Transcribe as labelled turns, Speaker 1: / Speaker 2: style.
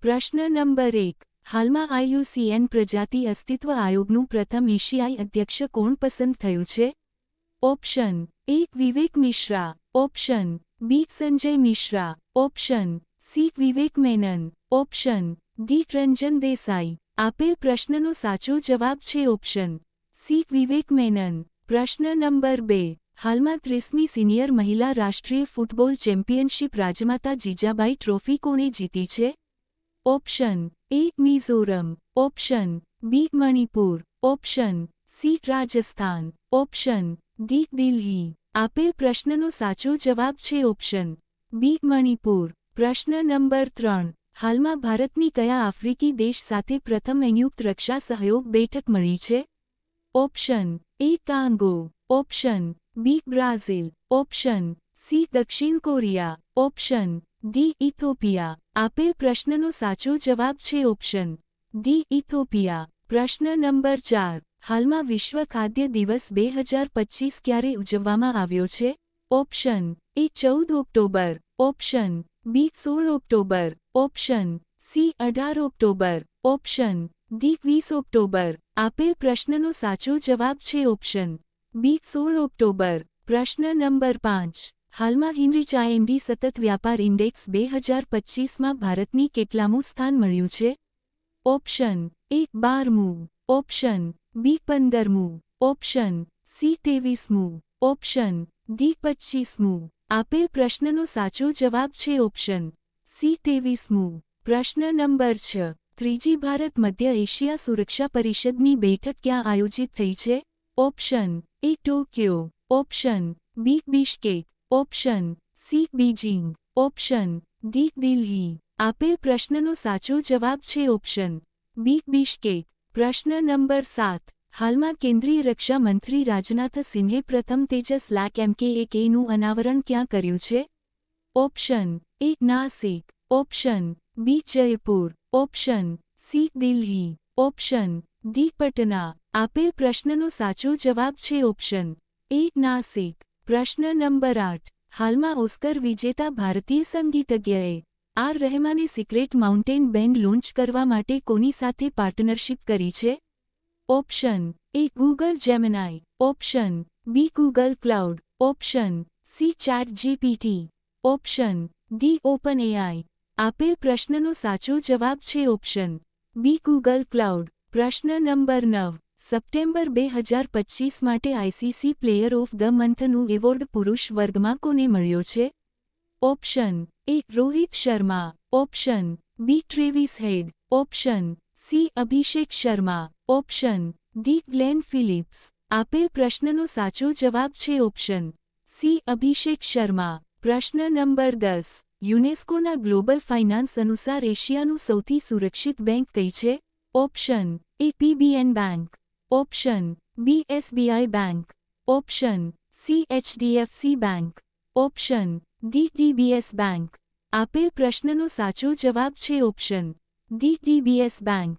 Speaker 1: પ્રશ્ન નંબર 1 હાલમાં IUCN પ્રજાતિ અસ્તિત્વ આયોગનું પ્રથમ એશિયાઈ અધ્યક્ષ કોણ પસંદ થયું છે? Option A Vivek Mishra, option B Sanjay Mishra, option C Vivek Menon, option D Ranjan Desai. આપેલ પ્રશ્નનો સાચો જવાબ છે ઓપ્શન સી વિવેક મેનન. પ્રશ્ન નંબર 2 હાલમાં 30મી સિનિયર મહિલા રાષ્ટ્રીય ફૂટબોલ ચેમ્પિયનશિપ રાજમાતા જીજાબાઈ ટ્રોફી કોણે જીતી છે? Option A Mizoram, option B Manipur, option C Rajasthan, option D Delhi. આપેલ પ્રશ્નનો સાચો જવાબ છે ઓપ્શન બી મણિપુર. પ્રશ્ન નંબર 3 હાલમાં ભારતની કયા આફ્રિકી દેશ સાથે પ્રથમ સંયુક્ત રક્ષા સહયોગ બેઠક મળી છે? Option A Congo, option B Brazil, option C દક્ષિણ કોરિયા, ઓપ્શન ડી ઇથોપિયા. આપેલ પ્રશ્નનો સાચો જવાબ છે ઓપ્શન ડી ઇથોપિયા. પ્રશ્ન નંબર 4 હાલમાં વિશ્વ ખાદ્ય દિવસ 2025 ક્યારે ઉજવવામાં આવ્યો છે? Option A 14 October, option B 16 October, option C 18 October, option D 20 October. આપેલ પ્રશ્નનો સાચો જવાબ છે ઓપ્શન બી 16 ઓક્ટોબર. પ્રશ્ન નંબર 5 હાલમાં IND સતત વ્યાપાર ઇન્ડેક્સ 2025માં ભારતની કેટલામું સ્થાન મળ્યું છે? ઓપ્શન એ 12મું, ઓપ્શન બી 15મું, ઓપ્શન સી 23મું, ઓપ્શન ડી 25મું. આપેલ પ્રશ્નનો સાચો જવાબ છે ઓપ્શન સી 23મું. પ્રશ્ન નંબર 6 ત્રીજી ભારત મધ્ય એશિયા સુરક્ષા પરિષદની બેઠક ક્યાં આયોજિત થઈ છે? Option A Tokyo, option B Bishkek, option C Beijing, option D Delhi. આપેલ પ્રશ્નનો સાચો જવાબ છે ઓપ્શન બી બિશ્કેક. પ્રશ્ન નંબર 7 હાલમાં કેન્દ્રીય રક્ષા મંત્રી રાજનાથ સિંહે પ્રથમ તેજસ LAC-MK1નું અનાવરણ ક્યાં કર્યું છે? Option A Nashik, option B Jaipur, option C Delhi, option D Patna. આપેલ પ્રશ્નનો સાચો જવાબ છે ઓપ્શન એ નાસિક. પ્રશ્ન નંબર 8 હાલમાં ઓસ્કર વિજેતા ભારતીય સંગીતજ્ઞએ આર રહેમાને સિક્રેટ માઉન્ટેન બેન્ડ લોન્ચ કરવા માટે કોની સાથે પાર્ટનરશિપ કરી છે? Option A Google Gemini, option B Google cloud, option C ChatGPT, option D OpenAI. આપેલ પ્રશ્નનો સાચો જવાબ છે ઓપ્શન બી ગૂગલ ક્લાઉડ. પ્રશ્ન નંબર 9 સપ્ટેમ્બર 2025 માટે ICC પ્લેયર ઓફ ધ મંથનું એવોર્ડ પુરુષ વર્ગમાં કોને મળ્યો છે? Option A Rohit Sharma, option B Travis Head, option C Abhishek Sharma, option D Glenn Phillips. આપેલ પ્રશ્નનો સાચો જવાબ છે ઓપ્શન સી અભિષેક શર્મા. પ્રશ્ન નંબર 10 યુનેસ્કોના ગ્લોબલ ફાઇનાન્સ અનુસાર એશિયાનું સૌથી સુરક્ષિત બેંક કઈ છે? Option A PBN bank, option B SBI bank, option C HDFC bank, option D DBS bank. આપેલ પ્રશ્નનો સાચો જવાબ છે ઓપ્શન ડી DBS બેંક.